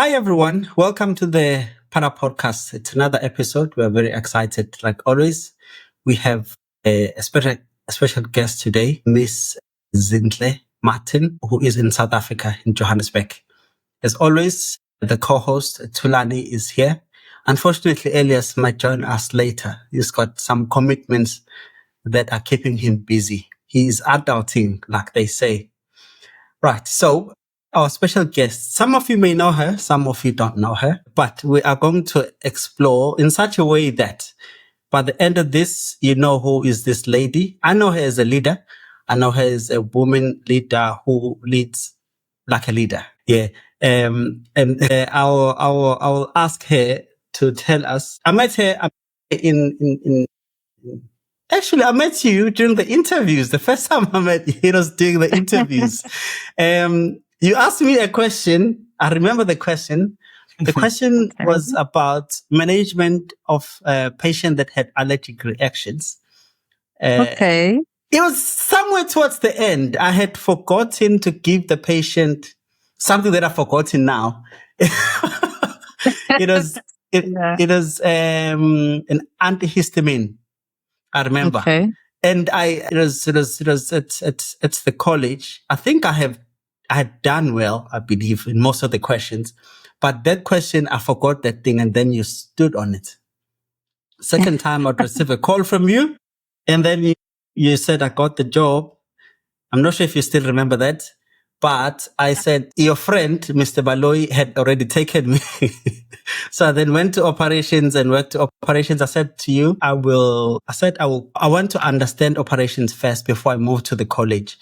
Hi, everyone. Welcome to the ParaPodcast. It's another episode. We're very excited. Like always, we have a special guest today, Miss Zintle Martin, who is in South Africa, in Johannesburg. As always, the co-host, Tulani, is here. Unfortunately, Elias might join us later. He's got some commitments that are keeping him busy. He is adulting, like they say. Right. So our special guest, some of you may know her, some of you don't know her, but we are going to explore in such a way that by the end of this, you know who is this lady. I know her as a leader. I know her as a woman leader who leads like a leader. Yeah. I'll ask her to tell us. I met her in Actually, I met you during the interviews. The first time I met you, it was during the interviews. You asked me a question. I remember the question. The question was about management of a patient that had allergic reactions. Okay. It was somewhere towards the end. I had forgotten to give the patient something that I've forgotten now. It was an antihistamine. I remember. Okay. And it was it's the college. I think I had done well, I believe, in most of the questions. But that question, I forgot that thing, and then you stood on it. Second time I'd receive a call from you, and then you said, I got the job. I'm not sure if you still remember that. But I said, your friend, Mr. Baloyi, had already taken me. So I then went to operations and worked to operations. I said to you, I want to understand operations first before I move to the college.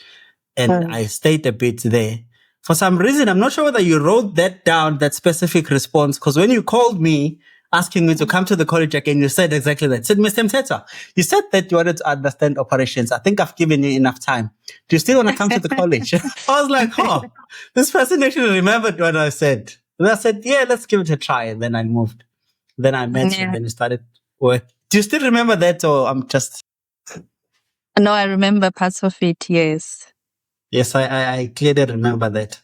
And I stayed a bit there. For some reason, I'm not sure whether you wrote that down, that specific response, because when you called me, asking me to come to the college again, you said exactly that. Said, Mr. Mteta, you said that you wanted to understand operations. I think I've given you enough time. Do you still want to come to the college? I was like, this person actually remembered what I said. And I said, yeah, let's give it a try. And then I moved. Then I met you and then you started work. Do you still remember that, or I'm just... No, I remember parts of it, yes. Yes, I clearly remember that.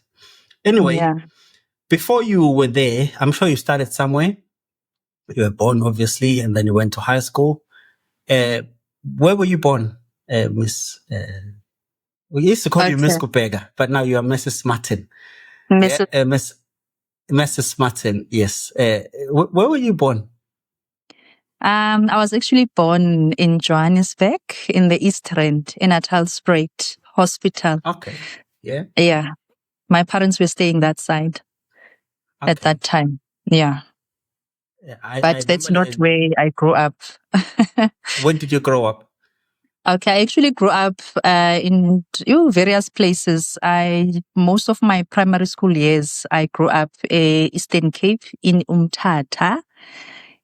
Anyway, before you were there, I'm sure you started somewhere. You were born, obviously, and then you went to high school. Where were you born, Miss? We used to call you Miss Kupega, but now you are Mrs. Martin. Mrs. Martin, yes. Where were you born? I was actually born in Johannesburg, in the Witwatersrand, in Atalspruit Hospital. Okay. Yeah. Yeah. My parents were staying that side at that time. Yeah. But that's not where I grew up. When did you grow up? Okay, I actually grew up in various places. Most of my primary school years, I grew up Eastern Cape in Umtata.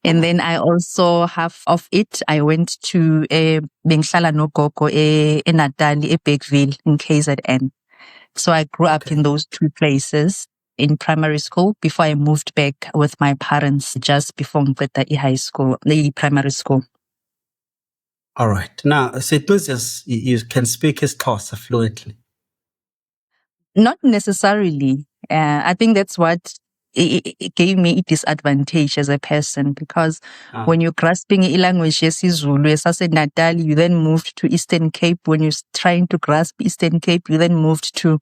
And then I also, half of it, I went to Bengishala Nogogo in Natal, Bergville in KZN. So I grew up in those two places in primary school before I moved back with my parents just before Mqeda high school, the primary school. All right. Now, so it was just, you can speak isiXhosa fluently. Not necessarily. I think that's what it gave me a disadvantage as a person, because when you're grasping a language, yesiZulu, Natal, you then moved to Eastern Cape. When you're trying to grasp Eastern Cape, you then moved to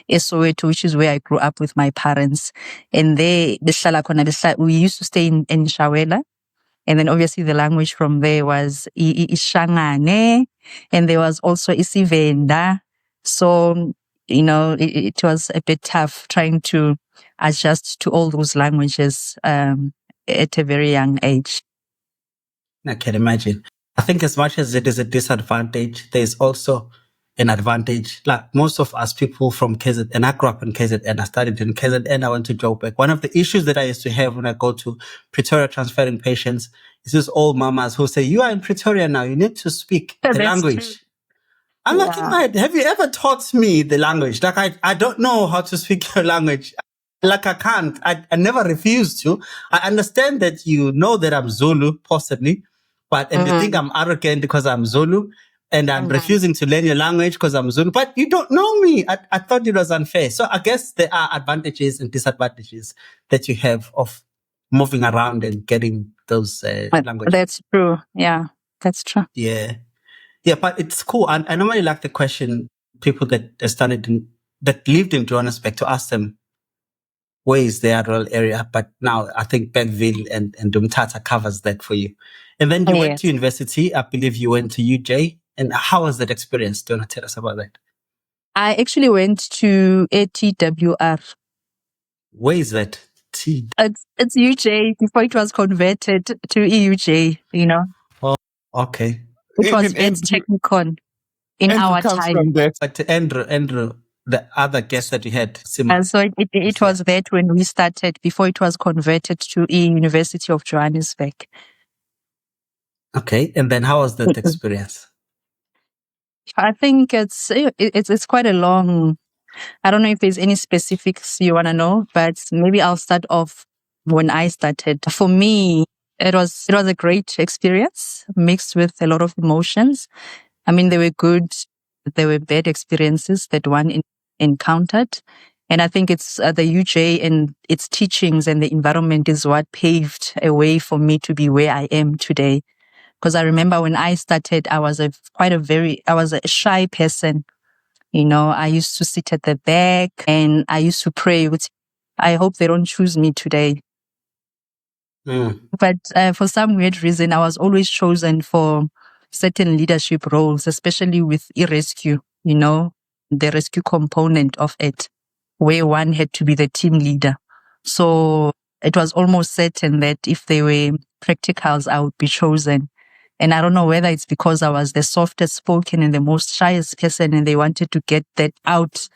Soweto, which is where I grew up with my parents. And there, we used to stay in Shawela. And then obviously the language from there was Ishangane, and there was also Isivenda. So, it was a bit tough trying to adjust to all those languages at a very young age. I can imagine. I think as much as it is a disadvantage, there's also an advantage. Like most of us people from KZN, I grew up in KZN, I studied in KZN, I went to Joburg. One of the issues that I used to have when I go to Pretoria transferring patients is these old mamas who say, you are in Pretoria now, you need to speak the language. True. I'm like, in my head, have you ever taught me the language? Like, I don't know how to speak your language. Like, I can't. I never refused to. I understand that you know that I'm Zulu, possibly, and you think I'm arrogant because I'm Zulu. and I'm refusing to learn your language because I'm Zulu, but you don't know me. I thought it was unfair. So I guess there are advantages and disadvantages that you have of moving around and getting those languages. That's true. Yeah, that's true. Yeah. Yeah, but it's cool. I normally like the question people that that lived in Johannesburg to ask them, where is their rural area? But now I think Benville and Dumtata covers that for you. And then you went to university. I believe you went to UJ. And how was that experience? Do you want to tell us about that? I actually went to ATWR. Where is that? It's UJ before it was converted to EUJ, you know. Oh, okay. It was Technikon in our time. But Andrew, the other guest that you had. And so it was that when we started, before it was converted to University of Johannesburg. Okay, and then how was that experience? I think it's quite a long. I don't know if there's any specifics you want to know, but maybe I'll start off when I started. For me, it was a great experience mixed with a lot of emotions. I mean, there were good, there were bad experiences that one encountered. And I think it's the UJ and its teachings and the environment is what paved a way for me to be where I am today. Because I remember when I started, I was a shy person. You know, I used to sit at the back and I used to pray with, I hope they don't choose me today. But for some weird reason, I was always chosen for certain leadership roles, especially with e-rescue, you know, the rescue component of it, where one had to be the team leader. So it was almost certain that if they were practicals, I would be chosen. And I don't know whether it's because I was the softest spoken and the most shyest person and they wanted to get that out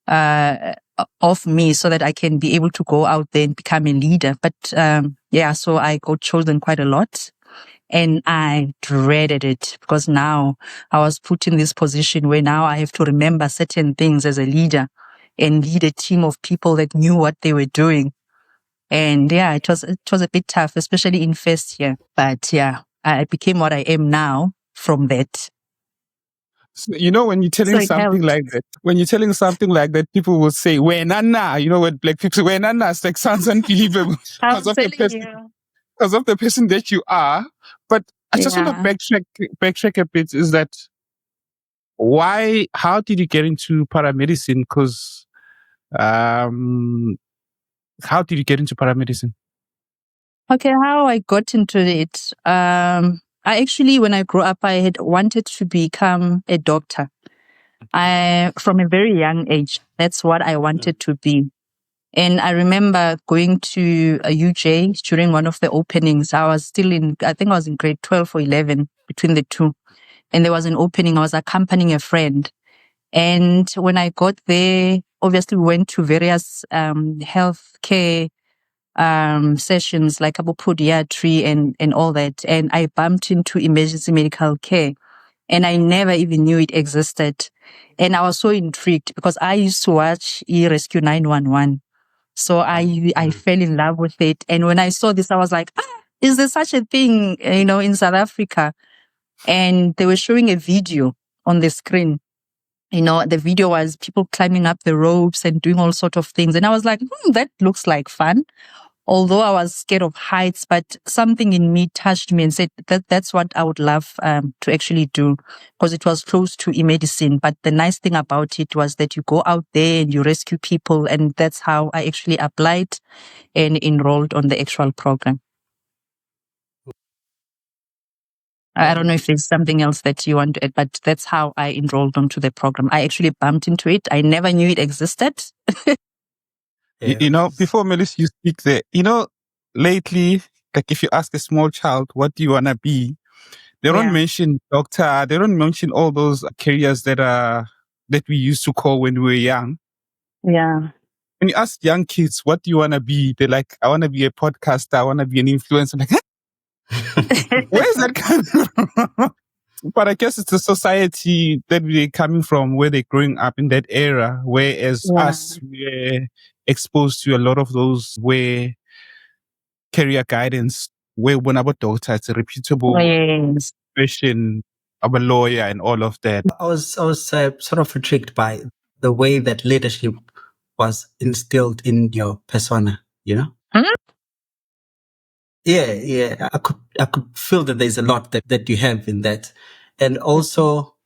of me so that I can be able to go out there and become a leader. But so I got chosen quite a lot. And I dreaded it because now I was put in this position where now I have to remember certain things as a leader and lead a team of people that knew what they were doing. And yeah, it was a bit tough, especially in first year. But yeah, I became what I am now from that. So, you know, when you're telling something like that, people will say, "Where nana?" You know, when black people say, "Where nana?" It's like sounds unbelievable because of the person that you are. But I just want to backtrack a bit. Is that how did you get into paramedicine? Because how did you get into paramedicine? Okay, how I got into it. I actually, when I grew up, I had wanted to become a doctor. From a very young age, that's what I wanted to be. And I remember going to a UJ during one of the openings. I think I was in grade 12 or 11, between the two. And there was an opening. I was accompanying a friend. And when I got there, obviously we went to various healthcare sessions like podiatry and all that. And I bumped into emergency medical care. And I never even knew it existed. And I was so intrigued because I used to watch E-Rescue 911. So I fell in love with it. And when I saw this, I was like, is there such a thing, you know, in South Africa? And they were showing a video on the screen. You know, the video was people climbing up the ropes and doing all sorts of things. And I was like, that looks like fun. Although I was scared of heights, but something in me touched me and said that's what I would love to actually do, because it was close to e-medicine. But the nice thing about it was that you go out there and you rescue people, and that's how I actually applied and enrolled on the actual program. I don't know if there's something else that you want to add, but that's how I enrolled onto the program. I actually bumped into it. I never knew it existed. You know, before Melis, you speak there, you know, lately, like if you ask a small child, what do you want to be? They don't mention doctor. They don't mention all those careers that we used to call when we were young. Yeah. When you ask young kids, what do you want to be? They're like, I want to be a podcaster. I want to be an influencer. I'm like, where's that coming from? But I guess it's the society that we're coming from, where they're growing up in that era, whereas us, we're exposed to a lot of those where career guidance, where when about doctor, it's a reputable profession. I'm a lawyer and all of that. I was sort of intrigued by the way that leadership was instilled in your persona, you know? Yeah. I could feel that there's a lot that you have in that. And also,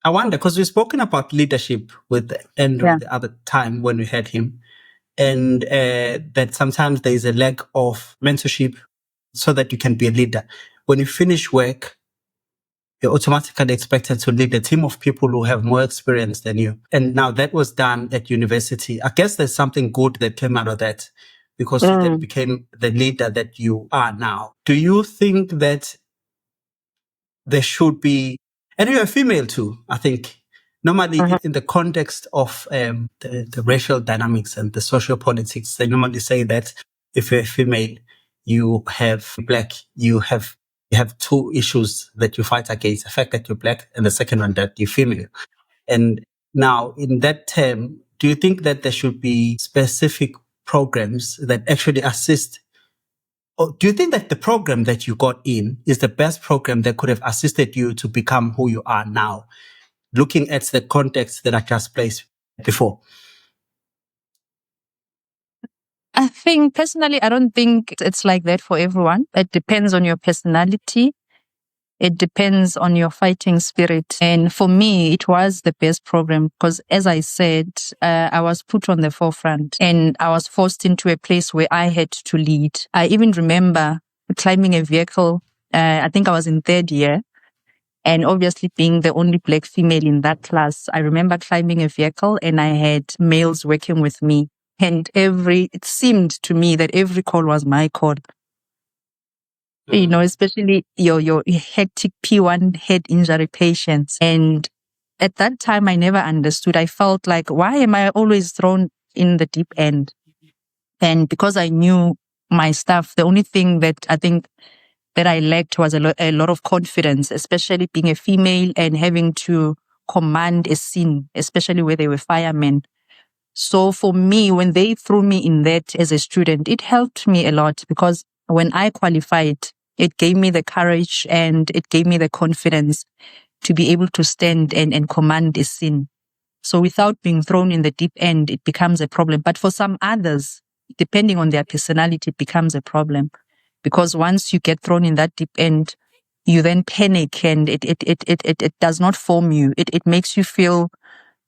I wonder, because we've spoken about leadership with Andrew the other time when we had him, and that sometimes there is a lack of mentorship so that you can be a leader. When you finish work, you're automatically expected to lead a team of people who have more experience than you. And now that was done at university. I guess there's something good that came out of that, because you then became the leader that you are now. Do you think that there should be, and you're a female too, I think, normally in the context of the racial dynamics and the social politics, they normally say that if you're a female, you have black, you have two issues that you fight against: the fact that you're black, and the second one, that you're female. And now, in that term, do you think that there should be specific programs that actually assist? Or do you think that the program that you got in is the best program that could have assisted you to become who you are now, looking at the context that I just placed before? I think personally, I don't think it's like that for everyone. It depends on your personality. It depends on your fighting spirit. And for me, it was the best program because, as I said, I was put on the forefront and I was forced into a place where I had to lead. I even remember climbing a vehicle. I think I was in third year. And obviously being the only black female in that class, I remember climbing a vehicle and I had males working with me. And it seemed to me that every call was my call. You know, especially your hectic P1 head injury patients. And at that time, I never understood. I felt like, why am I always thrown in the deep end? And because I knew my stuff, the only thing that I think that I lacked was a lot of confidence, especially being a female and having to command a scene, especially where they were firemen. So for me, when they threw me in that as a student, it helped me a lot because when I qualified, it gave me the courage and it gave me the confidence to be able to stand and command a scene. So without being thrown in the deep end, it becomes a problem. But for some others, depending on their personality, it becomes a problem. Because once you get thrown in that deep end, you then panic and it does not form you. It makes you feel,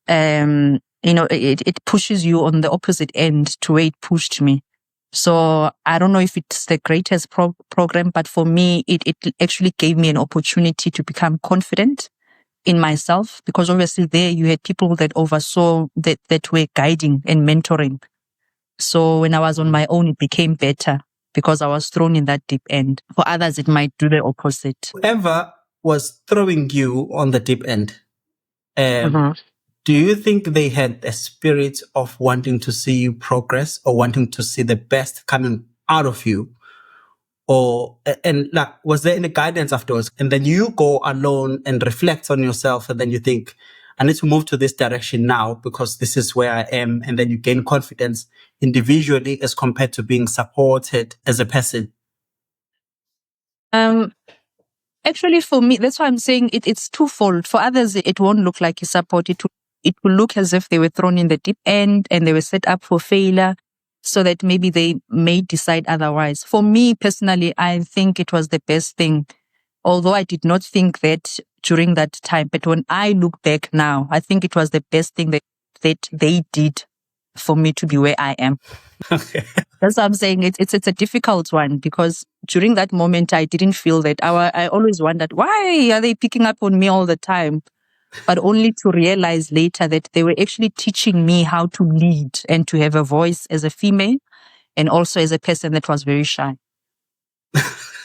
it pushes you on the opposite end to where it pushed me. So I don't know if it's the greatest program, but for me, it actually gave me an opportunity to become confident in myself, because obviously there you had people that oversaw that were guiding and mentoring. So when I was on my own, it became better because I was thrown in that deep end. For others, it might do the opposite. Whoever was throwing you on the deep end, do you think they had a spirit of wanting to see you progress or wanting to see the best coming out of you? Or, and like, was there any guidance afterwards? And then you go alone and reflect on yourself, and then you think, I need to move to this direction now because this is where I am. And then you gain confidence individually as compared to being supported as a person. Actually, for me, that's why I'm saying it's twofold. For others, it won't look like a support. It will look as if they were thrown in the deep end and they were set up for failure, so that maybe they may decide otherwise. For me personally, I think it was the best thing, although I did not think that during that time. But when I look back now, I think it was the best thing that they did for me to be where I am. Okay. That's what I'm saying. It's a difficult one because during that moment, I didn't feel that. I always wondered, why are they picking up on me all the time? But only to realize later that they were actually teaching me how to lead and to have a voice as a female and also as a person that was very shy.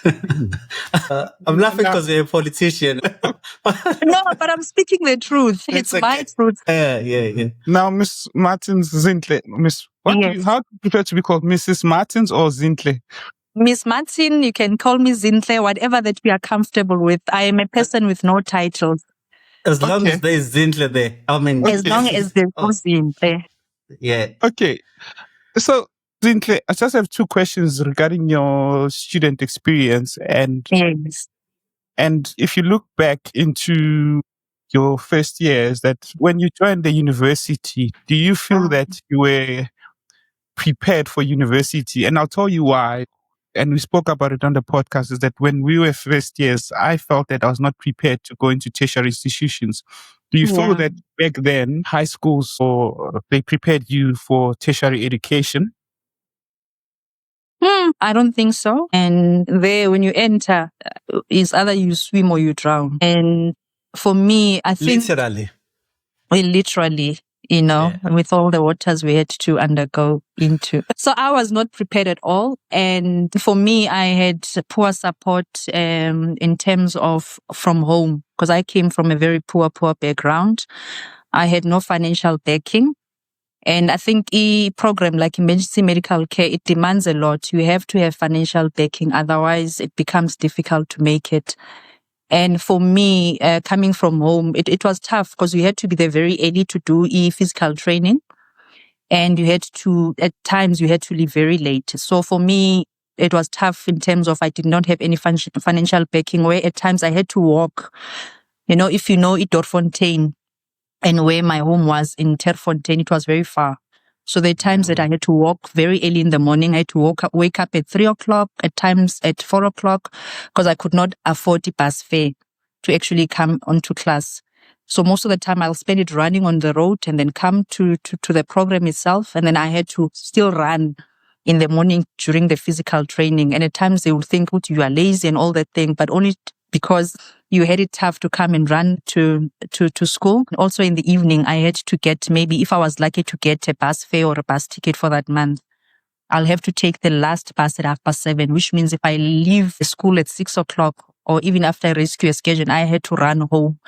I'm laughing because you're a politician. No, but I'm speaking the truth. It's okay. my truth. Yeah. Now, Miss Martins Zintle, how do you prefer to be called, Mrs. Martins or Zintle? Miss Martin, you can call me Zintle, whatever that you are comfortable with. I am a person with no titles. As long as there's Zintle there. I mean, as long as there's no Zintle. Yeah. Okay. So, Zintle, I just have two questions regarding your student experience. And yes. And if you look back into your first years, that when you joined the university, do you feel that you were prepared for university? And I'll tell you why. And we spoke about it on the podcast, is that when we were first years, I felt that I was not prepared to go into tertiary institutions. Do you feel that back then, high schools, or they prepared you for tertiary education? I don't think so. And there, when you enter, it's either you swim or you drown. And for me, I think literally, with all the waters we had to undergo into. So I was not prepared at all. And for me, I had poor support in terms of from home, because I came from a very poor background. I had no financial backing. And I think a program like emergency medical care, it demands a lot. You have to have financial backing. Otherwise, it becomes difficult to make it. And for me, coming from home, it was tough because you had to be there very early to do physical training. And you had to, at times, you had to leave very late. So for me, it was tough in terms of I did not have any financial backing, where at times I had to walk. If you know Dorfontein, and where my home was in Terfontein, it was very far. So there are times that I had to walk very early in the morning. I had to wake up at 3 o'clock, at times at 4 o'clock, because I could not afford the bus fare to actually come onto class. So most of the time I'll spend it running on the road and then come to the program itself. And then I had to still run in the morning during the physical training. And at times they would think, oh, you are lazy and all that thing, but only because you had it tough to come and run to school. Also in the evening, I had to get, maybe if I was lucky to get a bus fare or a bus ticket for that month, I'll have to take the last bus at 7:30, which means if I leave the school at 6 o'clock or even after a rescue excursion, I had to run home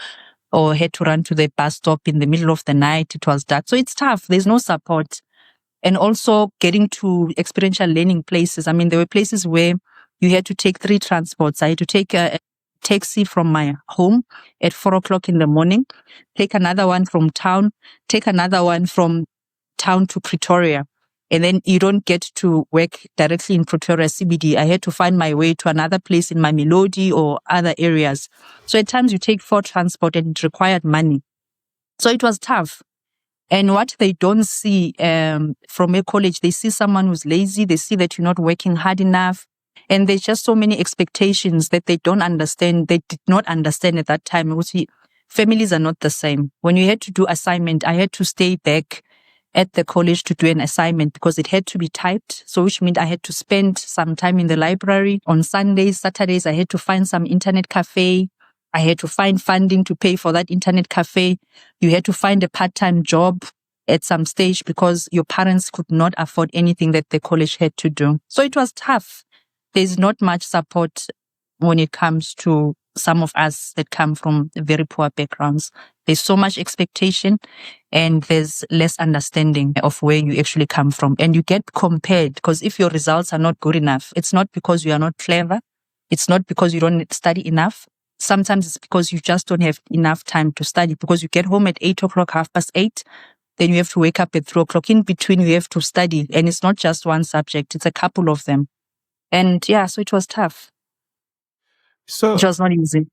or had to run to the bus stop in the middle of the night. It was dark. So it's tough. There's no support. And also getting to experiential learning places. I mean, there were places where you had to take 3 transports. I had to take a taxi from my home at 4 o'clock in the morning, take another one from town, take another one from town to Pretoria. And then you don't get to work directly in Pretoria CBD. I had to find my way to another place in Mamelodi or other areas. So at times you take 4 transport and it required money. So it was tough. And what they don't see from a college, they see someone who's lazy. They see that you're not working hard enough. And there's just so many expectations that they don't understand. They did not understand at that time. Families are not the same. When you had to do assignment, I had to stay back at the college to do an assignment because it had to be typed. So which meant I had to spend some time in the library. On Sundays, Saturdays, I had to find some internet cafe. I had to find funding to pay for that internet cafe. You had to find a part-time job at some stage because your parents could not afford anything that the college had to do. So it was tough. There's not much support when it comes to some of us that come from very poor backgrounds. There's so much expectation and there's less understanding of where you actually come from. And you get compared because if your results are not good enough, it's not because you are not clever. It's not because you don't study enough. Sometimes it's because you just don't have enough time to study because you get home at 8 o'clock, 8:30. Then you have to wake up at 3 o'clock. In between, you have to study. And it's not just one subject. It's a couple of them. And so it was tough. So it was not easy.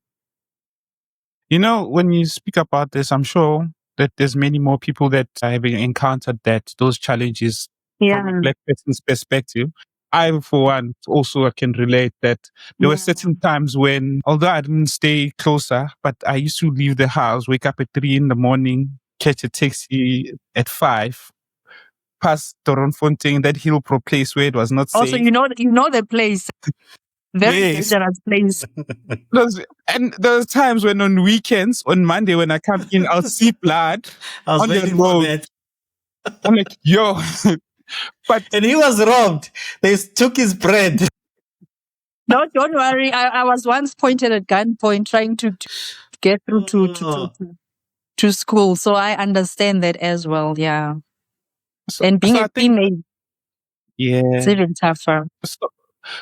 When you speak about this, I'm sure that there's many more people that have encountered those challenges from a Black person's perspective. I, for one, also I can relate that there were certain times when, although I didn't stay closer, but I used to leave the house, wake up at 3 in the morning, catch a taxi at 5, past Doronfontein, that Hillpro place where it was not safe. Also, you know the place. Very dangerous place. And there's times when on weekends, on Monday, when I come in, I'll see blood on the road. I'm like, yo. And he was robbed. They took his bread. No, don't worry. I was once pointed at gunpoint trying to get through to school. So I understand that as well, yeah. And being a female, it's even tougher.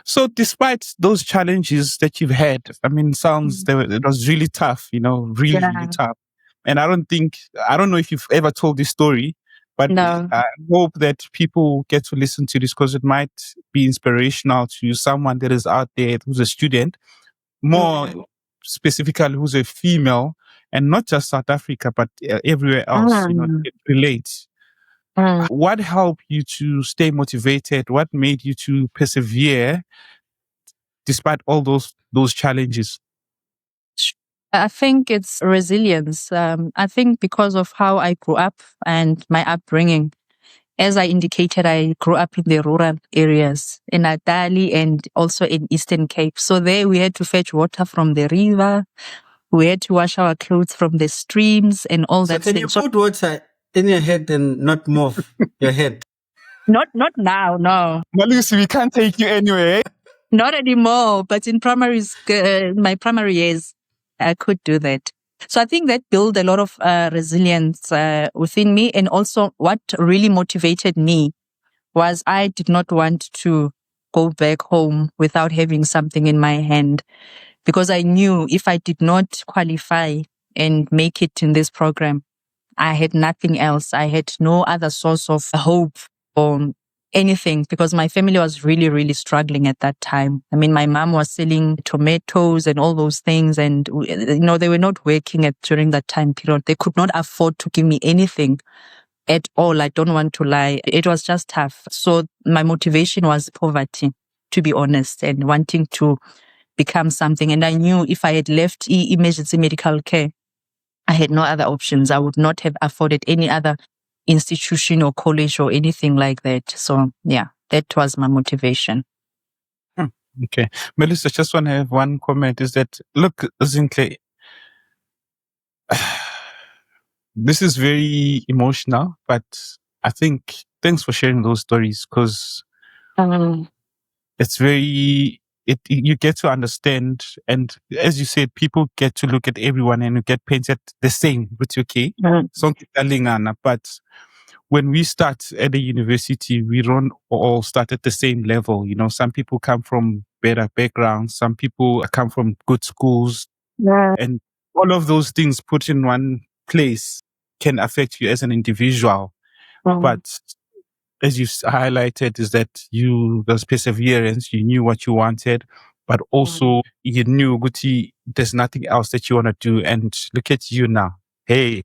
So despite those challenges that you've had, I mean, it was really tough, really tough. And I don't know if you've ever told this story, but I hope that people get to listen to this because it might be inspirational to someone that is out there who's a student. More specifically who's a female, and not just South Africa, but everywhere else, it relates. What helped you to stay motivated? What made you to persevere despite all those challenges? I think it's resilience. I think because of how I grew up and my upbringing. As I indicated, I grew up in the rural areas in Atali and also in Eastern Cape. So there we had to fetch water from the river. We had to wash our clothes from the streams and all that. So can you put water in your head and not move your head? Not now, no. Malusi, we can't take you anywhere. Not anymore. But in my primary years, I could do that. So I think that built a lot of resilience within me. And also what really motivated me was I did not want to go back home without having something in my hand, because I knew if I did not qualify and make it in this program, I had nothing else. I had no other source of hope or anything, because my family was really, really struggling at that time. I mean, my mom was selling tomatoes and all those things, and they were not working during that time period. They could not afford to give me anything at all. I don't want to lie. It was just tough. So my motivation was poverty, to be honest, and wanting to become something. And I knew if I had left emergency medical care, I had no other options. I would not have afforded any other institution or college or anything like that. So yeah, that was my motivation. Okay. Melissa, just want to have one comment is that, look, Zintle, this is very emotional, but I think thanks for sharing those stories, because it's very, you get to understand, and as you said, people get to look at everyone and you get painted the same, which okay. But when we start at the university, we don't all start at the same level. Some people come from better backgrounds, some people come from good schools, and all of those things put in one place can affect you as an individual. But as you highlighted, is that there's perseverance, you knew what you wanted, but also you knew, Guti, there's nothing else that you want to do. And look at you now. Hey.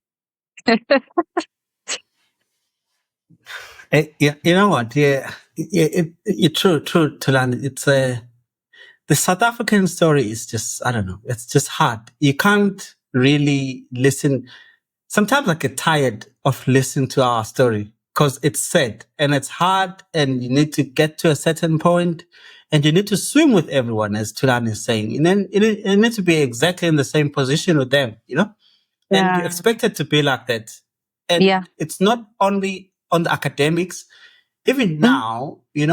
Yeah, you know what? Yeah, it's true, Tulani. It's the South African story is just, I don't know, it's just hard. You can't really listen. Sometimes I get tired of listening to our story because it's sad and it's hard, and you need to get to a certain point and you need to swim with everyone, as Tulani is saying. And then you need to be exactly in the same position with them, and you expect it to be like that. And it's not only on the academics, even now, in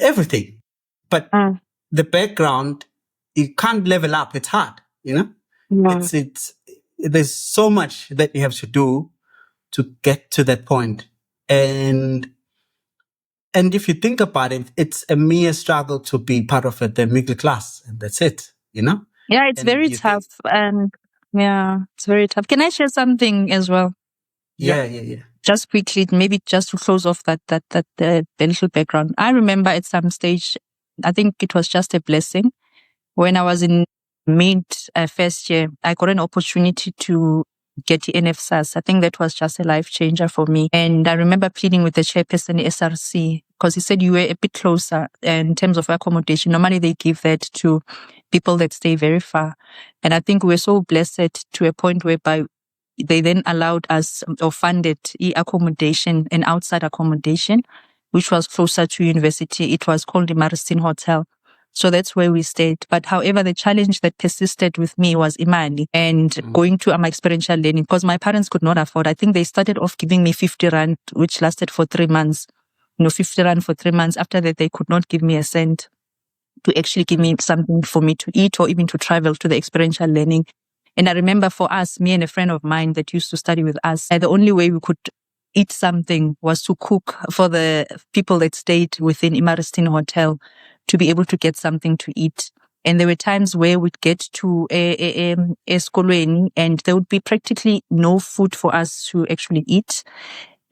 everything. But the background, you can't level up. It's hard, there's so much that you have to do to get to that point. And if you think about it, it's a mere struggle to be part of the middle class, and that's it, Yeah, it's very tough. It's very tough. Can I share something as well? Yeah. Just quickly, maybe just to close off that the little background. I remember at some stage, I think it was just a blessing. When I was in first year, I got an opportunity to get the NFSAS. I think that was just a life changer for me. And I remember pleading with the chairperson SRC, because he said you were a bit closer in terms of accommodation. Normally they give that to people that stay very far. And I think we were so blessed to a point whereby they then allowed us or funded accommodation and outside accommodation, which was closer to university. It was called the Martin Hotel. So that's where we stayed. But however, the challenge that persisted with me was imali and going to my experiential learning, because my parents could not afford. I think they started off giving me 50 rand, which lasted for 3 months. 50 rand for 3 months. After that, they could not give me a cent to actually give me something for me to eat or even to travel to the experiential learning. And I remember for us, me and a friend of mine that used to study with us, the only way we could eat something was to cook for the people that stayed within Imaristin Hotel to be able to get something to eat. And there were times where we'd get to Eskolweni and there would be practically no food for us to actually eat.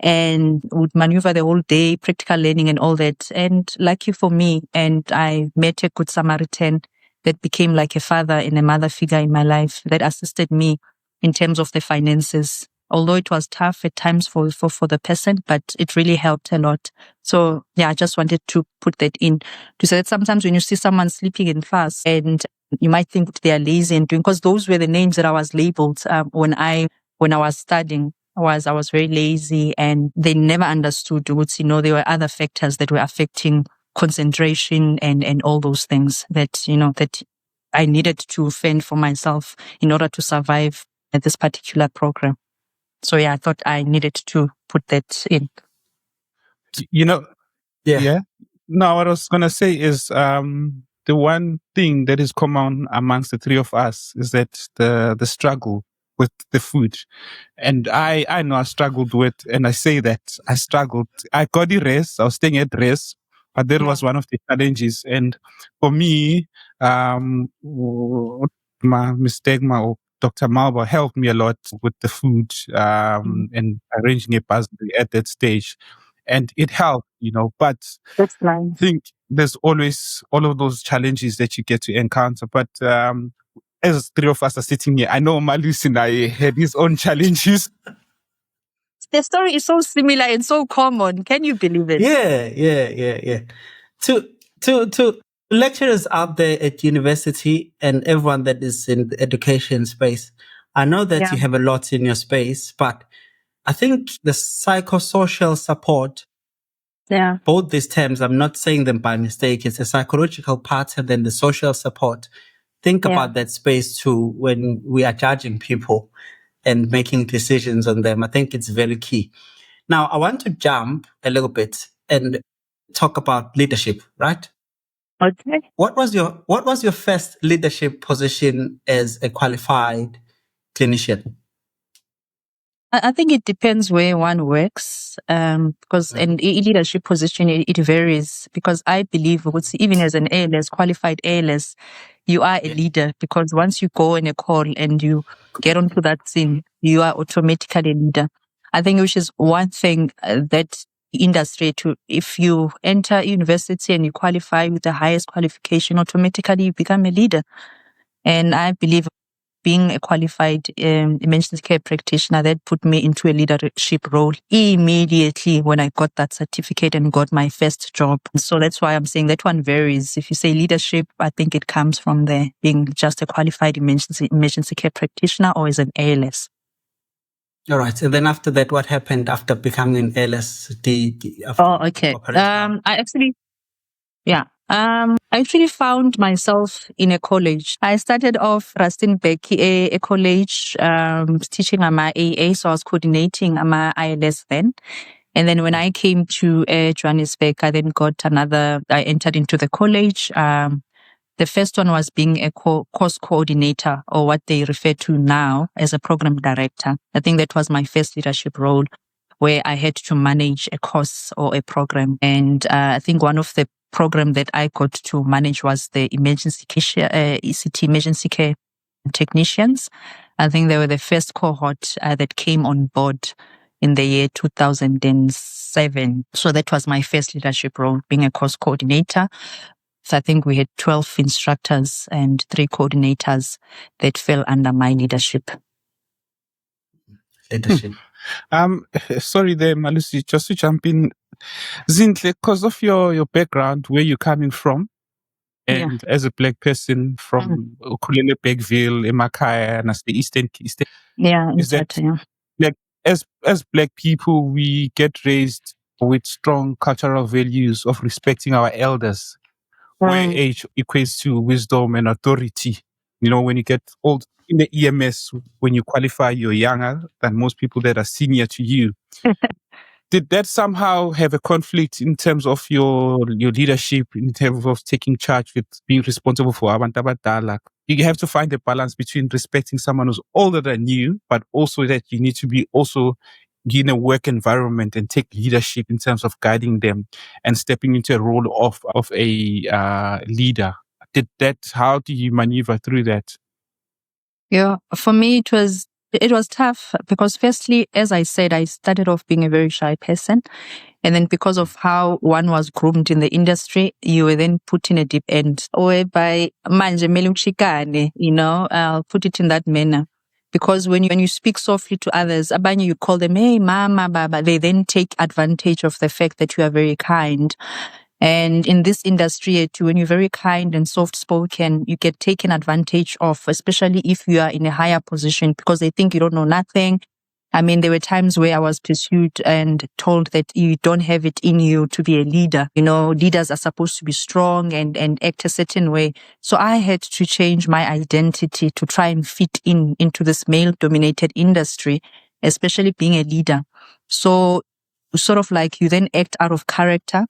And would maneuver the whole day, practical learning and all that. And lucky for me, and I met a good Samaritan that became like a father and a mother figure in my life that assisted me in terms of the finances. Although it was tough at times for the person, but it really helped a lot. So yeah, I just wanted to put that in to say that sometimes when you see someone sleeping in class and you might think they are lazy and doing, because those were the names that I was labeled when I was studying. I was very lazy, and they never understood, there were other factors that were affecting concentration and all those things that, that I needed to fend for myself in order to survive at this particular program. So yeah, I thought I needed to put that in. Yeah. No, what I was going to say is the one thing that is common amongst the three of us is that the struggle with the food. And I know I struggled with, and I say that I struggled. I got the rest. I was staying at rest, but that was one of the challenges. And for me, my mistake, my Dr. Malba helped me a lot with the food and arranging a bursary at that stage. And it helped, but That's nice. I think there's always all of those challenges that you get to encounter. But as three of us are sitting here, I know Malus and I had his own challenges. The story is so similar and so common. Can you believe it? Yeah. To lecturers out there at university and everyone that is in the education space, I know that you have a lot in your space, but I think the psychosocial support, both these terms, I'm not saying them by mistake. It's a psychological part and then the social support. Think about that space too when we are judging people and making decisions on them. I think it's very key. Now, I want to jump a little bit and talk about leadership, right? Okay. What was your first leadership position as a qualified clinician? I think it depends where one works, because in leadership position, it varies, because I believe even as an ALS, qualified ALS, you are a leader, because once you go on a call and you get onto that scene, you are automatically a leader. I think which is one thing that industry if you enter university and you qualify with the highest qualification, automatically you become a leader. And I believe being a qualified emergency care practitioner, that put me into a leadership role immediately when I got that certificate and got my first job. So that's why I'm saying that one varies. If you say leadership, I think it comes from there, being just a qualified emergency care practitioner or as an ALS. All right. And then after that, what happened after becoming an ALS? Okay. I actually found myself in a college. I started off Rustenburg, a college, teaching my AA, so I was coordinating my ILS then. And then when I came to Johannesburg, I entered into the college. The first one was being a course coordinator, or what they refer to now as a program director. I think that was my first leadership role, where I had to manage a course or a program. And I think one of the program that I got to manage was the emergency care, ECT emergency care technicians. I think they were the first cohort that came on board in the year 2007. So that was my first leadership role, being a course coordinator. So I think we had 12 instructors and 3 coordinators that fell under my leadership. Sorry there, Malusi, just to jump in. Zintle, because of your background, where you're coming from, and as a black person from Ukulele, Bergville, Emakaya, and as the Eastern. Like as black people, we get raised with strong cultural values of respecting our elders, where age equates to wisdom and authority. When you get old in the EMS, when you qualify, you're younger than most people that are senior to you. Did that somehow have a conflict in terms of your leadership, in terms of taking charge with being responsible for abantu abadala? You have to find a balance between respecting someone who's older than you, but also that you need to be also in a work environment and take leadership in terms of guiding them and stepping into a role of a leader. How do you maneuver through that? Yeah, for me, it was It was tough because firstly, as I said, I started off being a very shy person. And then because of how one was groomed in the industry, you were then put in a deep end. Whereby, manje mele ushikane, I'll put it in that manner. Because when you speak softly to others, abanye you call them, hey, mama, baba, they then take advantage of the fact that you are very kind. And in this industry too, when you're very kind and soft-spoken, you get taken advantage of, especially if you are in a higher position because they think you don't know nothing. I mean, there were times where I was pursued and told that you don't have it in you to be a leader. Leaders are supposed to be strong and act a certain way. So I had to change my identity to try and fit into this male-dominated industry, especially being a leader. So sort of like you then act out of character.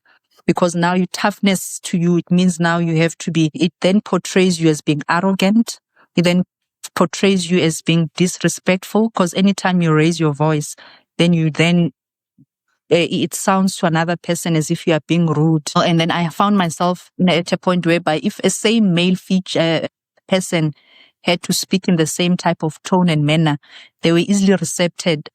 Because now your toughness to you, it means now you have to be, it then portrays you as being arrogant. It then portrays you as being disrespectful because anytime you raise your voice, then it sounds to another person as if you are being rude. And then I found myself at a point whereby if a same male person had to speak in the same type of tone and manner, they were easily accepted,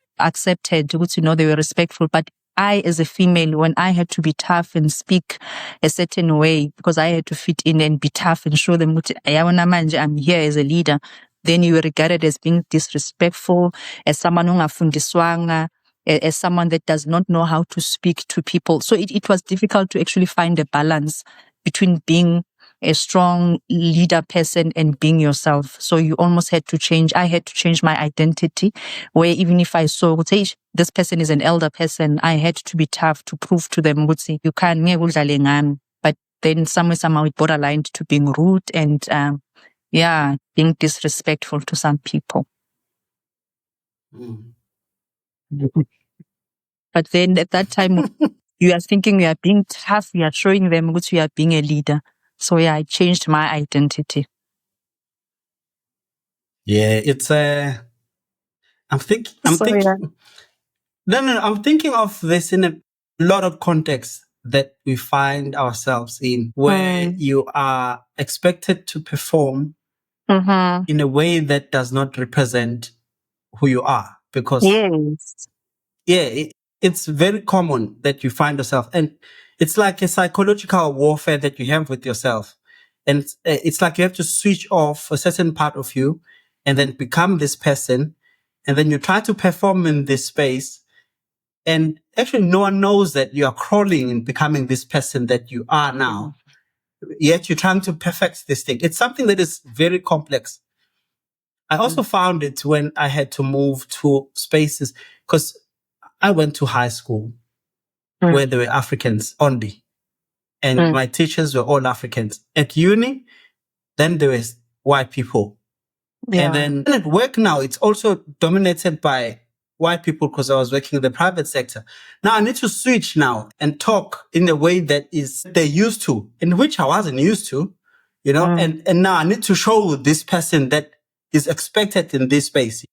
which, they were respectful. But I, as a female, when I had to be tough and speak a certain way, because I had to fit in and be tough and show them, I'm here as a leader, then you were regarded as being disrespectful, as someone ungafundiswanga, as someone that does not know how to speak to people. So it was difficult to actually find a balance between being a strong leader person and being yourself. So you almost had to change. I had to change my identity, where even if I saw, hey, this person is an elder person, I had to be tough to prove to them, you can't. But then somehow it borderlined to being rude and, being disrespectful to some people. But then at that time, you are thinking you are being tough, you are showing them that you are being a leader. So I changed my identity. Yeah, it's I'm thinking of this in a lot of contexts that we find ourselves in, where you are expected to perform in a way that does not represent who you are. Because it's very common that you find yourself, and it's like a psychological warfare that you have with yourself. And it's like you have to switch off a certain part of you and then become this person. And then you try to perform in this space. And actually, no one knows that you are crawling and becoming this person that you are now. Yet you're trying to perfect this thing. It's something that is very complex. I also found it when I had to move to spaces, because I went to high school where there were Africans only. And my teachers were all Africans. At uni, then there was white people. Yeah. And then at work now, it's also dominated by white people because I was working in the private sector. Now I need to switch now and talk in a way that is they're used to, in which I wasn't used to, and now I need to show this person that is expected in this space.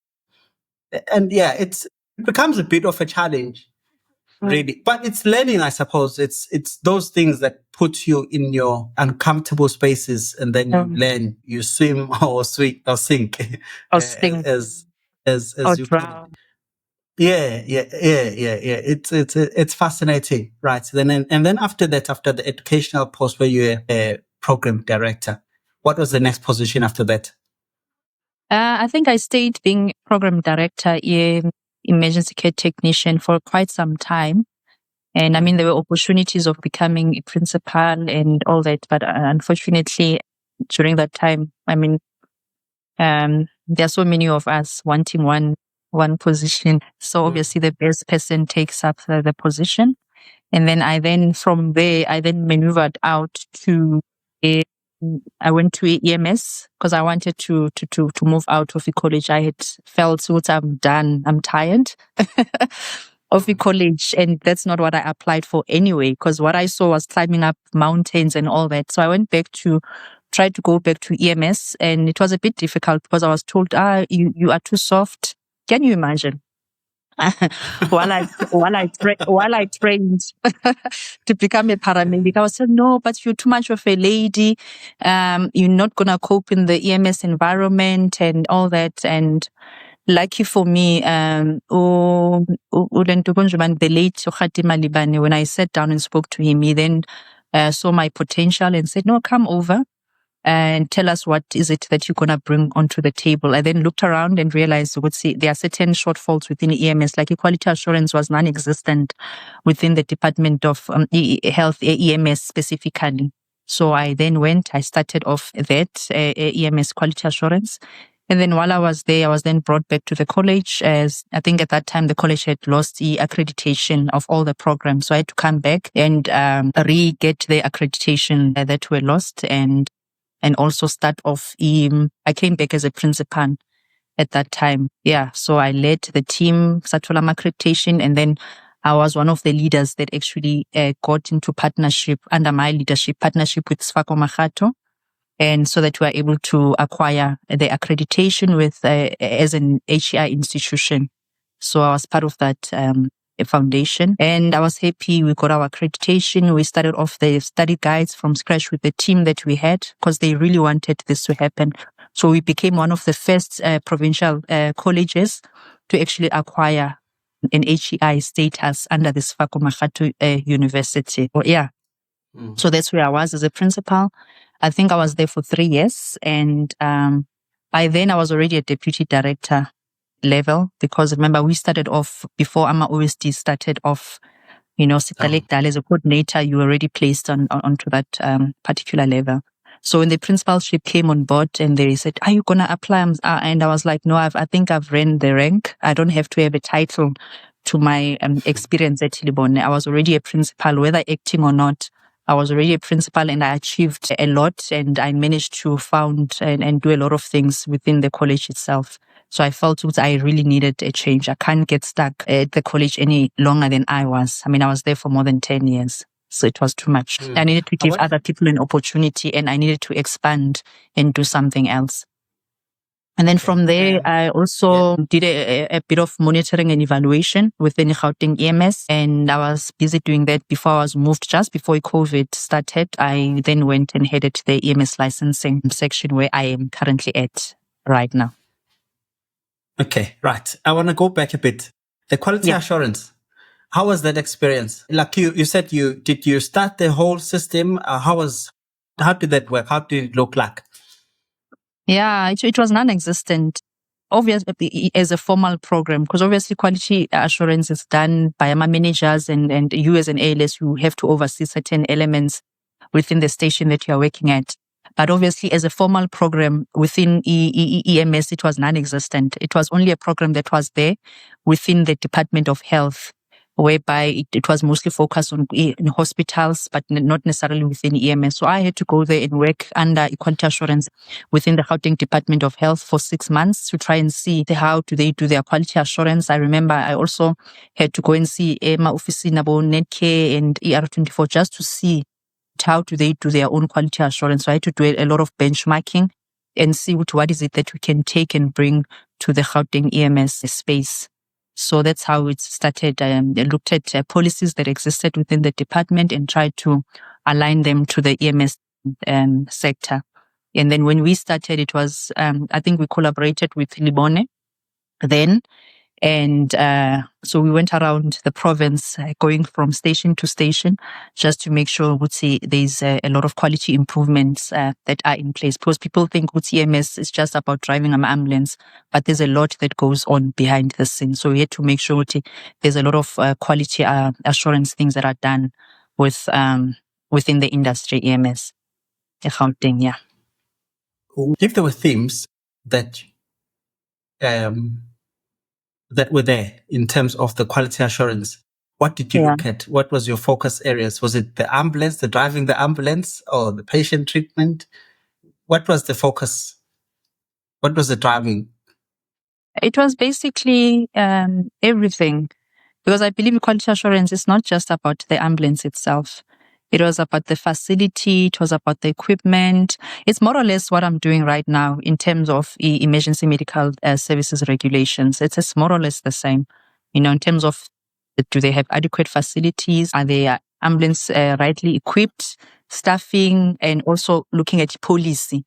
And it becomes a bit of a challenge. Really. But it's learning, I suppose. It's those things that put you in your uncomfortable spaces, and then you learn, you swim or sink or sink. Or sink. As you drown. Yeah. It's fascinating. Right. And then after that, after the educational post where you were a program director, what was the next position after that? I think I stayed being program director in emergency care technician for quite some time. And I mean, there were opportunities of becoming a principal and all that. But unfortunately, during that time, I mean, there are so many of us wanting one position. So obviously the best person takes up the position. And then from there, I maneuvered out to I went to EMS because I wanted to move out of the college. I had felt, I'm done, I'm tired of the college. And that's not what I applied for anyway, because what I saw was climbing up mountains and all that. So I went back tried to go back to EMS, and it was a bit difficult because I was told, you are too soft. Can you imagine? while I trained to become a paramedic, I was said, no, but you're too much of a lady. You're not gonna cope in the EMS environment and all that. And Lucky for me, the late Ukgati Malibane, when I sat down and spoke to him, he then saw my potential and said, no, come over and tell us what is it that you're going to bring onto the table. I then looked around and realized there are certain shortfalls within EMS, like equality assurance was non-existent within the Department of Health, EMS specifically. So I then I started off that EMS quality assurance. And then while I was there, I was then brought back to the college, as I think at that time the college had lost the accreditation of all the programs. So I had to come back and re-get the accreditation that were lost and also start off. I came back as a principal at that time. Yeah, so I led the team, Satulam accreditation, and then I was one of the leaders that actually got into partnership under my leadership, partnership with Sfako Mahato. And so that we are able to acquire the accreditation with as an HEI institution. So I was part of that foundation, and I was happy we got our accreditation. We started off the study guides from scratch with the team that we had because they really wanted this to happen. So we became one of the first provincial colleges to actually acquire an HEI status under the Sfako Mahato University. So that's where I was as a principal. I think I was there for 3 years, and by then I was already a deputy director level, because remember we started off before AMA OSD started off, Sitalek as a coordinator, you were already placed onto that particular level. So when the principalship came on board and they said, are you going to apply? And I was like, no, I think I've ran the rank. I don't have to have a title to my experience at Tilibone. I was already a principal, whether acting or not. I was already a principal and I achieved a lot, and I managed to found and do a lot of things within the college itself. So I felt I really needed a change. I can't get stuck at the college any longer than I was. I mean, I was there for more than 10 years. So it was too much. I needed to give other people an opportunity, and I needed to expand and do something else. And then from there, I also did a bit of monitoring and evaluation within Gauteng EMS. And I was busy doing that before I was moved. Just before COVID started, I then went and headed the EMS licensing section where I am currently at right now. Okay, right. I want to go back a bit. The quality assurance. How was that experience? Like you said, did you start the whole system? How did that work? How did it look like? Yeah, it was non-existent. Obviously, as a formal program, because obviously quality assurance is done by my managers, and you as an ALS, you have to oversee certain elements within the station that you are working at. But obviously, as a formal program within EMS, it was non-existent. It was only a program that was there within the Department of Health, whereby it was mostly focused on in hospitals, but not necessarily within EMS. So I had to go there and work under equality assurance within the Gauteng Department of Health for 6 months to try and see how do they do their quality assurance. I remember I also had to go and see my office in Netcare and ER24 just to see how do they do their own quality assurance. So I had to do a lot of benchmarking and see what is it that we can take and bring to the Gauteng EMS space. So that's how it started. They looked at policies that existed within the department and tried to align them to the EMS sector. And then when we started, it was, I think we collaborated with Libone then. And so we went around the province, going from station to station, just to make sure there's a lot of quality improvements that are in place. Because people think EMS is just about driving an ambulance, but there's a lot that goes on behind the scenes. So we had to make sure there's a lot of quality assurance things that are done within the industry EMS. Accounting, yeah. If there were themes that were there in terms of the quality assurance, what did you look at? What was your focus areas? Was it the ambulance, the driving the ambulance, or the patient treatment? What was the focus? What was the driving? It was basically everything, because I believe quality assurance is not just about the ambulance itself. It was about the facility. It was about the equipment. It's more or less what I'm doing right now in terms of emergency medical services regulations. It's more or less the same, in terms of, do they have adequate facilities? Are they ambulance rightly equipped? Staffing, and also looking at policy.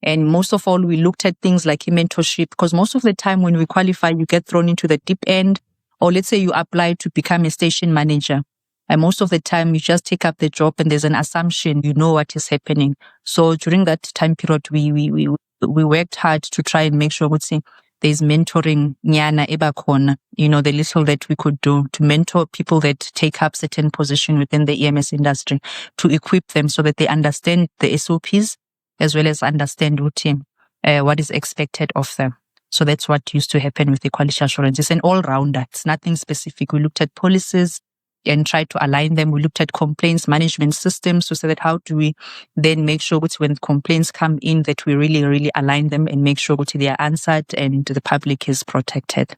And most of all, we looked at things like mentorship, because most of the time when we qualify, you get thrown into the deep end, or let's say you apply to become a station manager. And most of the time you just take up the job and there's an assumption you know what is happening. So during that time period, we worked hard to try and make sure there's mentoring nyana ebakhona, the little that we could do to mentor people that take up certain position within the EMS industry, to equip them so that they understand the SOPs as well as understand what is expected of them. So that's what used to happen with the quality assurance. It's an all-rounder. It's nothing specific. We looked at policies and tried to align them. We looked at complaints management systems to say that how do we then make sure that when complaints come in that we really, really align them and make sure that they are answered and the public is protected.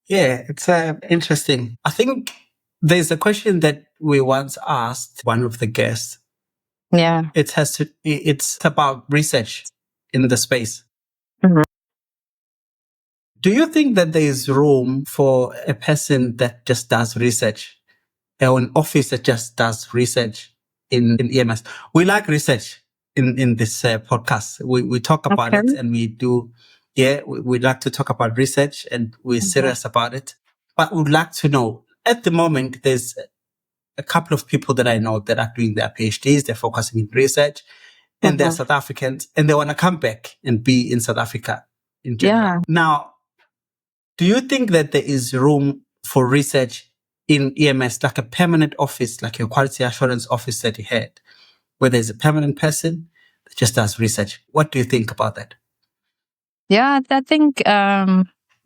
Yeah, it's interesting. I think there's a question that we once asked one of the guests. Yeah. It's about research in the space. Mm-hmm. Do you think that there is room for a person that just does research, or an office that just does research in EMS? We like research in this podcast. We talk about it, and we do. Yeah, we like to talk about research, and we're serious about it. But we'd like to know, at the moment, there's a couple of people that I know that are doing their PhDs, they're focusing in research, and they're South Africans, and they want to come back and be in South Africa in general. Yeah. Now, do you think that there is room for research in EMS, like a permanent office, like your quality assurance office that you had, where there's a permanent person that just does research? What do you think about that? Yeah, I think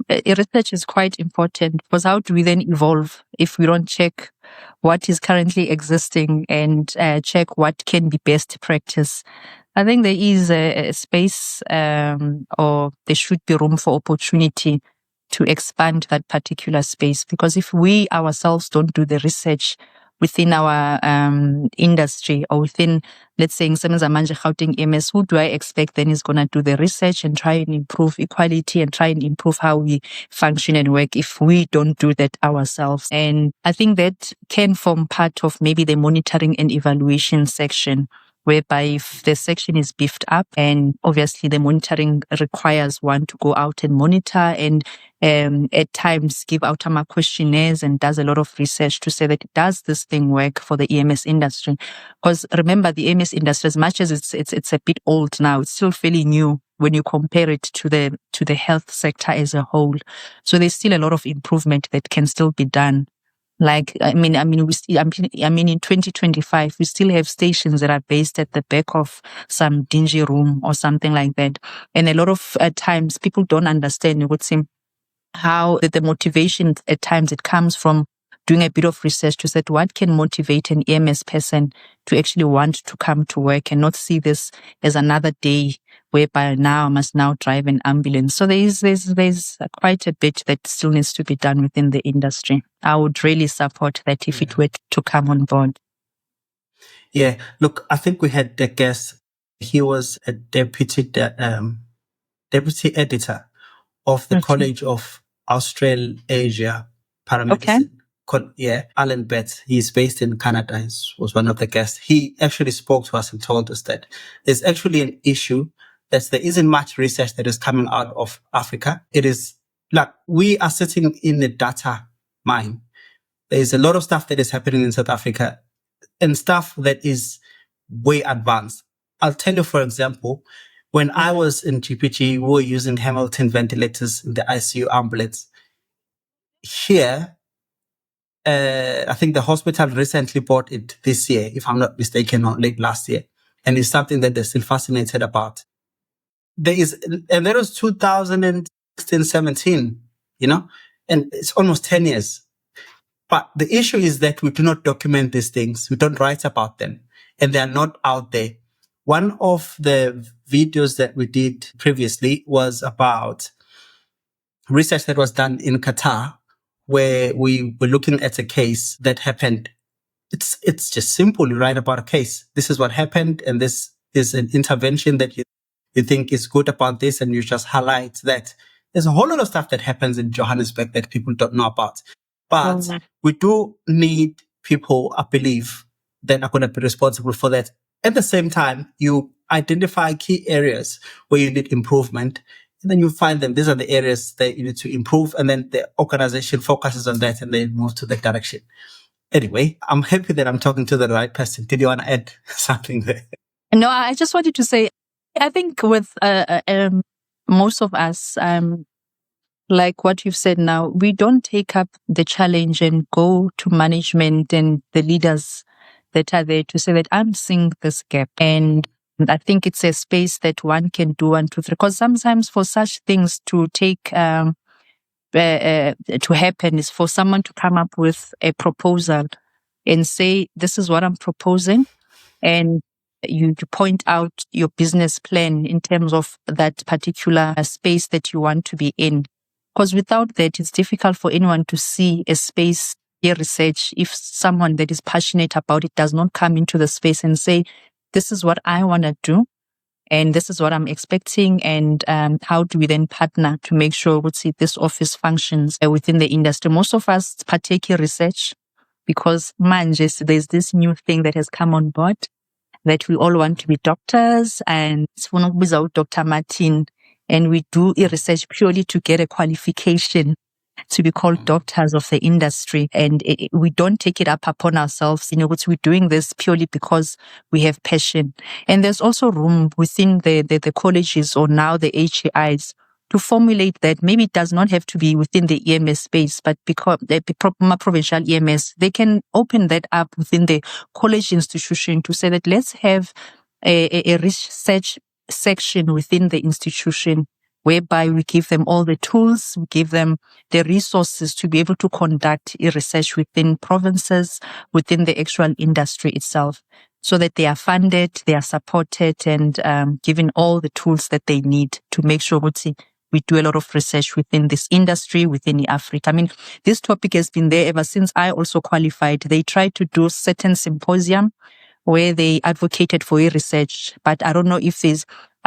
research is quite important, because how do we then evolve if we don't check what is currently existing and check what can be best practice? I think there is a space or there should be room for opportunity to expand that particular space, because if we ourselves don't do the research within our industry, or within, let's say, Gauteng EMS, who do I expect then is going to do the research and try and improve equality and try and improve how we function and work if we don't do that ourselves? And I think that can form part of maybe the monitoring and evaluation section, whereby if the section is beefed up, and obviously the monitoring requires one to go out and monitor and at times give out questionnaires and does a lot of research to say that does this thing work for the EMS industry? Because remember, the EMS industry, as much as it's a bit old now, it's still fairly new when you compare it to the health sector as a whole. So there's still a lot of improvement that can still be done. Like, in 2025, we still have stations that are based at the back of some dingy room or something like that. And a lot of times people don't understand how the motivation at times it comes from doing a bit of research to say what can motivate an EMS person to actually want to come to work and not see this as another day whereby now I must now drive an ambulance. So there's quite a bit that still needs to be done within the industry. I would really support that if it were to come on board. Yeah, look, I think we had the guest. He was a deputy editor of the College of Australasia Paramedicine. Okay. Alan Betts. He's based in Canada. He was one of the guests. He actually spoke to us and told us that there's actually an issue that there isn't much research that is coming out of Africa. It is like we are sitting in a data mine. There's a lot of stuff that is happening in South Africa and stuff that is way advanced. I'll tell you, for example, when I was in GPG, we were using Hamilton ventilators in the ICU ambulance. Here, I think the hospital recently bought it this year, if I'm not mistaken, or late last year. And it's something that they're still fascinated about. And that was 2016, 17, and it's almost 10 years. But the issue is that we do not document these things. We don't write about them, and they're not out there. One of the videos that we did previously was about research that was done in Qatar, where we were looking at a case that happened. It's just simple. You write about a case. This is what happened, and this is an intervention that you think is good about this, and you just highlight that. There's a whole lot of stuff that happens in Johannesburg that people don't know about. But we do need people, I believe, that are going to be responsible for that. At the same time, you identify key areas where you need improvement. And then you find them. These are the areas that you need to improve. And then the organization focuses on that and they move to that direction. Anyway, I'm happy that I'm talking to the right person. Did you want to add something there? No, I just wanted to say, I think with most of us, like what you've said now, we don't take up the challenge and go to management and the leaders that are there to say that I'm seeing this gap. And I think it's a space that one can do 1, 2, 3. Because sometimes for such things to take to happen is for someone to come up with a proposal and say, this is what I'm proposing. And you point out your business plan in terms of that particular space that you want to be in. Because without that, it's difficult for anyone to see a space, a research, if someone that is passionate about it does not come into the space and say, this is what I want to do, and this is what I'm expecting, and how do we then partner to make sure this office functions within the industry. Most of us partake in research because there's this new thing that has come on board that we all want to be doctors, and it's one of without Dr. Martin, and we do research purely to get a qualification to be called doctors of the industry. And we don't take it up upon ourselves. We're doing this purely because we have passion. And there's also room within the colleges or now the HAIs to formulate that. Maybe it does not have to be within the EMS space, but because the provincial EMS, they can open that up within the college institution to say that let's have a research section within the institution whereby we give them all the tools, we give them the resources to be able to conduct research within provinces, within the actual industry itself, so that they are funded, they are supported, and given all the tools that they need to make sure we do a lot of research within this industry, within Africa. I mean, this topic has been there ever since I also qualified. They tried to do certain symposium where they advocated for research, but I don't know if there's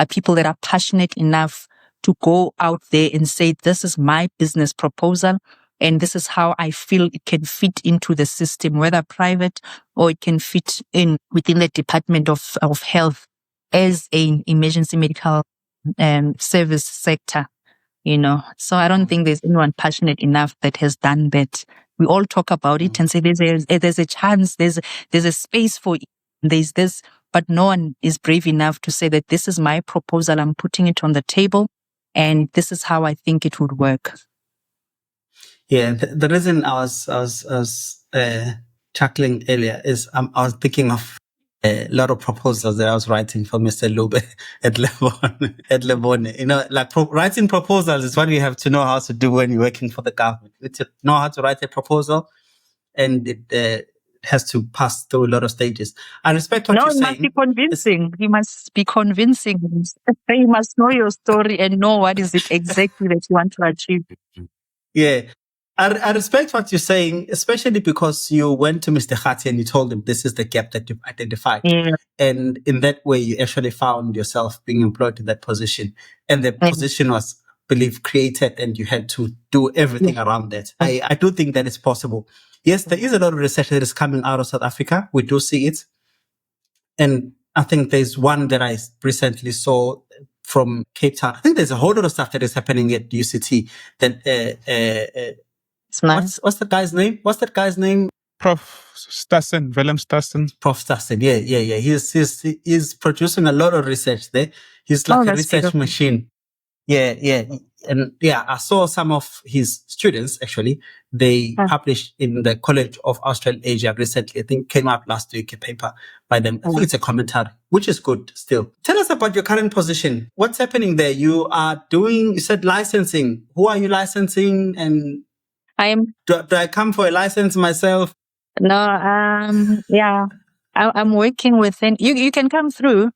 people that are passionate enough to go out there and say, this is my business proposal, and this is how I feel it can fit into the system, whether private or it can fit in within the Department of Health as an emergency medical service sector. So I don't think there's anyone passionate enough that has done that. We all talk about it and say there's a chance, there's a space for it, there's this, but no one is brave enough to say that this is my proposal, I'm putting it on the table, and this is how I think it would work. Yeah, the reason I was chuckling earlier is I was thinking of a lot of proposals that I was writing for Mr. Lube at Lebone. Writing proposals is what you have to know how to do when you're working for the government. You have to know how to write a proposal, and it has to pass through a lot of stages. I respect what you're saying. No, it must be convincing. You must be convincing. You must know your story and know what is it exactly that you want to achieve. Yeah. I respect what you're saying, especially because you went to Mr. Khati and you told him this is the gap that you've identified. Yeah. And in that way, you actually found yourself being employed in that position. And the position was, I believe, created, and you had to do everything around that. I do think that it's possible. Yes, there is a lot of research that is coming out of South Africa. We do see it. And I think there's one that I recently saw from Cape Town. I think there's a whole lot of stuff that is happening at UCT that... Nice. What's the guy's name? What's that guy's name? Prof. Stassen, Willem Stassen. Prof. Stassen, yeah. He's producing a lot of research there. He's like a research machine. Yeah. And I saw some of his students, actually. They published in the College of Australasia recently. I think came out last week, a paper by them. I think it's a commentary, which is good still. Tell us about your current position. What's happening there? You said licensing. Who are you licensing? And Do I come for a license myself? No, I'm working within. You can come through,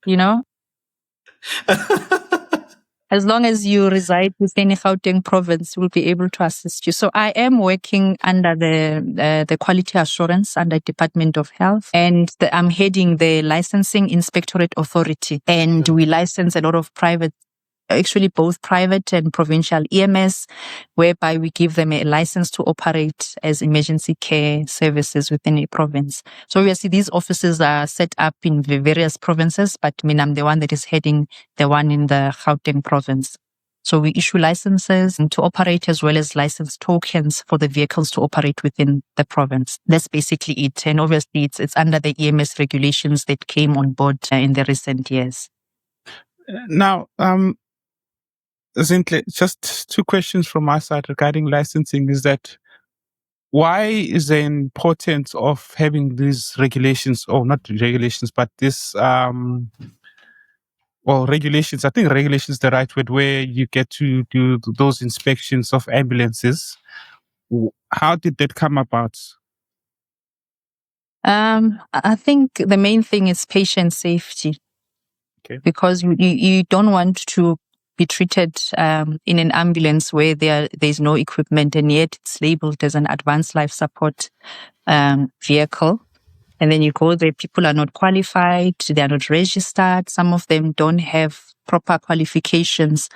As long as you reside within Gauteng province, we'll be able to assist you. So I am working under the quality assurance under Department of Health, and I'm heading the licensing inspectorate authority, and we license a lot of private actually both private and provincial EMS, whereby we give them a license to operate as emergency care services within a province. So obviously these offices are set up in the various provinces, but I'm the one that is heading the one in the Gauteng province. So we issue licenses to operate as well as license tokens for the vehicles to operate within the province. That's basically it. And obviously it's under the EMS regulations that came on board in the recent years. Now, Zintle, just two questions from my side regarding licensing is that why is the importance of having these regulations, or not regulations, but this regulations. I think regulation is the right word, where you get to do those inspections of ambulances. How did that come about? I think the main thing is patient safety. Okay. Because you don't want to be treated in an ambulance where there's no equipment, and yet it's labeled as an advanced life support vehicle. And then you go there, people are not qualified, they are not registered, some of them don't have proper qualifications.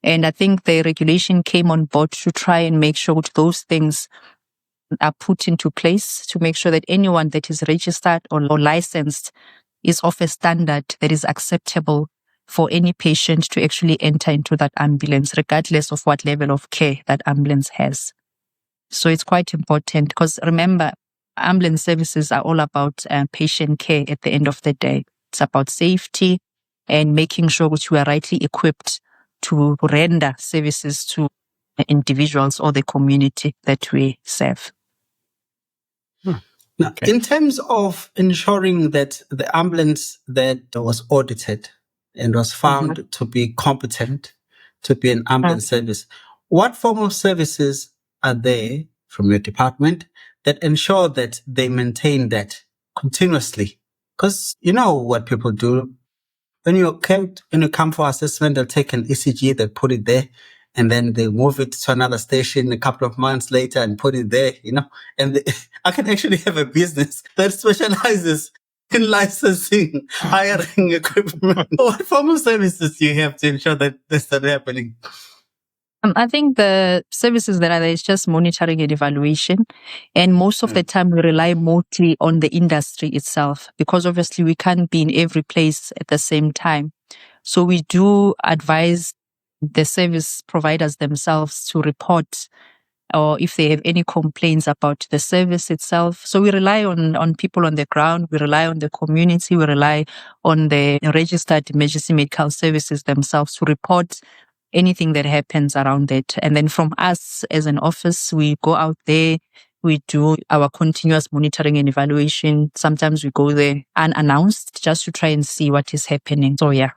And I think the regulation came on board to try and make sure those things are put into place, to make sure that anyone that is registered or licensed is of a standard that is acceptable for any patient to actually enter into that ambulance, regardless of what level of care that ambulance has. So it's quite important, because remember, ambulance services are all about patient care at the end of the day. It's about safety and making sure that you are rightly equipped to render services to individuals or the community that we serve. Now, in terms of ensuring that the ambulance that was audited and was found to be competent to be an ambulance service, what form of services are there from your department that ensure that they maintain that continuously? Because you know what people do. When you come for assessment, they'll take an ECG, they'll put it there, and then they move it to another station a couple of months later and put it there, and I can actually have a business that specializes in licensing, hiring equipment. What form of services do you have to ensure that this is happening? I think the services that are there is just monitoring and evaluation. And most of the time we rely mostly on the industry itself, because obviously we can't be in every place at the same time. So we do advise the service providers themselves to report, or if they have any complaints about the service itself. So we rely on people on the ground, we rely on the community, we rely on the registered emergency medical services themselves to report anything that happens around it. And then from us as an office, we go out there, we do our continuous monitoring and evaluation. Sometimes we go there unannounced just to try and see what is happening. So yeah.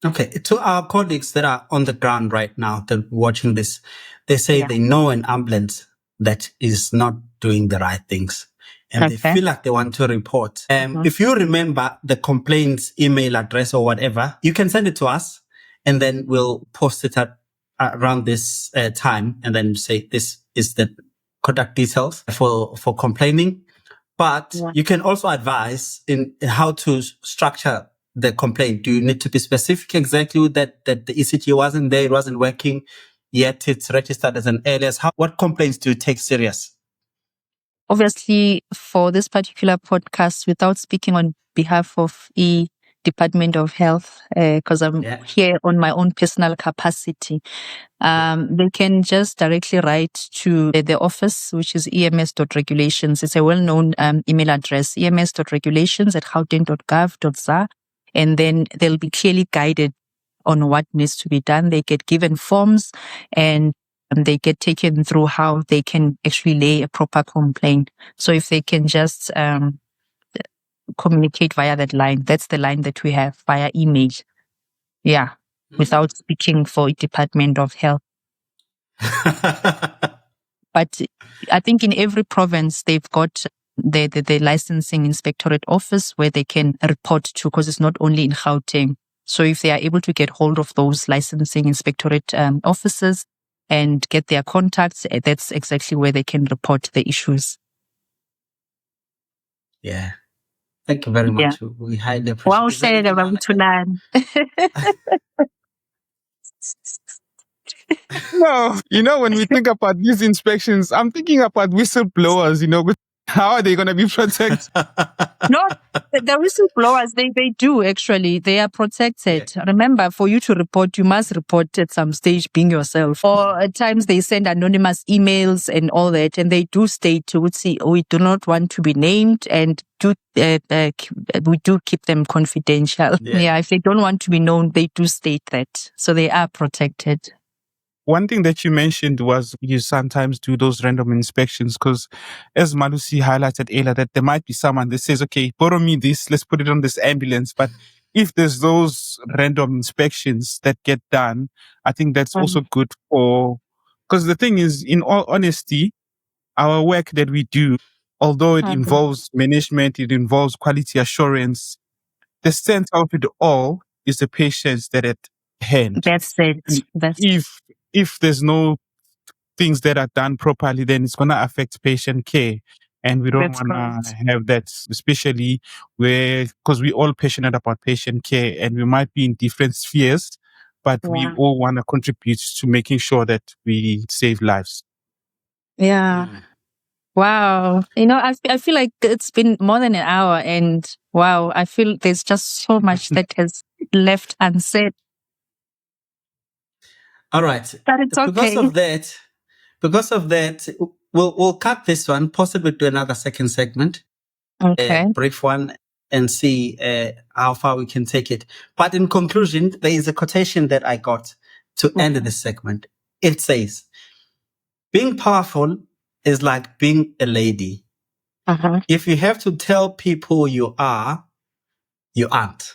Okay, to our colleagues that are on the ground right now, that are watching this, they say they know an ambulance that is not doing the right things, and they feel like they want to report. If you remember the complaints email address or whatever, you can send it to us, and then we'll post it at around this time, and then say this is the contact details for complaining. But you can also advise in how to structure the complaint. Do you need to be specific exactly that the ECG wasn't there, it wasn't working, yet it's registered as an alias? What complaints do you take serious? Obviously, for this particular podcast, without speaking on behalf of the Department of Health, because I'm here on my own personal capacity, they can just directly write to the office, which is ems.regulations. It's a well-known email address, ems.regulations@gauteng.gov.za. And then they'll be clearly guided on what needs to be done. They get given forms and they get taken through how they can actually lay a proper complaint. So if they can just communicate via that line, that's the line that we have via email. Yeah, without speaking for Department of Health. But I think in every province, they've got the licensing inspectorate office where they can report to, because it's not only in Gauteng. So if they are able to get hold of those licensing inspectorate officers and get their contacts, that's exactly where they can report the issues. Yeah. Thank you very much. We highly appreciate it. Well said, about to learn. No, when we think about these inspections, I'm thinking about whistleblowers, how are they going to be protected? No, the whistleblowers, they do actually. They are protected. Yeah. Remember, for you to report, you must report at some stage being yourself. Or at times they send anonymous emails and all that, and they do state, we do not want to be named, and we do keep them confidential. Yeah, if they don't want to be known, they do state that. So they are protected. One thing that you mentioned was you sometimes do those random inspections because, as Malusi highlighted earlier, that there might be someone that says, okay, borrow me this, let's put it on this ambulance. But if there's those random inspections that get done, I think that's also good because the thing is, in all honesty, our work that we do, although it involves management, it involves quality assurance, the center of it all is the patients that at hand. That's it. If there's no things that are done properly, then it's going to affect patient care. And we don't want to have that, especially because we're all passionate about patient care and we might be in different spheres, but we all want to contribute to making sure that we save lives. Yeah. Wow. I feel like it's been more than an hour and wow, I feel there's just so much that has left unsaid. All right. But it's okay. Because of that, we'll cut this one, possibly do another second segment. Okay. A brief one and see how far we can take it. But in conclusion, there is a quotation that I got to end this segment. It says, being powerful is like being a lady. If you have to tell people you are, you aren't.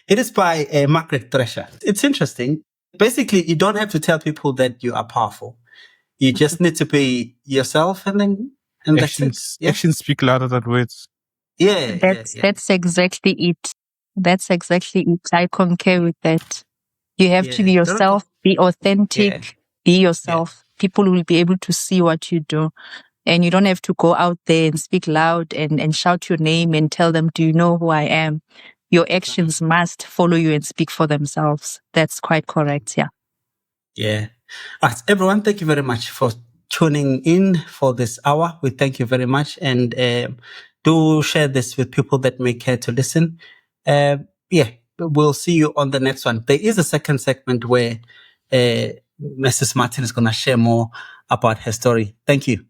It is by Margaret Thresher. It's interesting. Basically, you don't have to tell people that you are powerful. You just need to be yourself and actions speak louder than words. That's exactly it. That's exactly it. I concur with that. You have to be yourself, be authentic, be yourself. People will be able to see what you do. And you don't have to go out there and speak loud and shout your name and tell them, do you know who I am? Your actions must follow you and speak for themselves. That's quite correct. Yeah. Yeah. All right, everyone, thank you very much for tuning in for this hour. We thank you very much. And do share this with people that may care to listen. We'll see you on the next one. There is a second segment where Mrs. Martin is going to share more about her story. Thank you.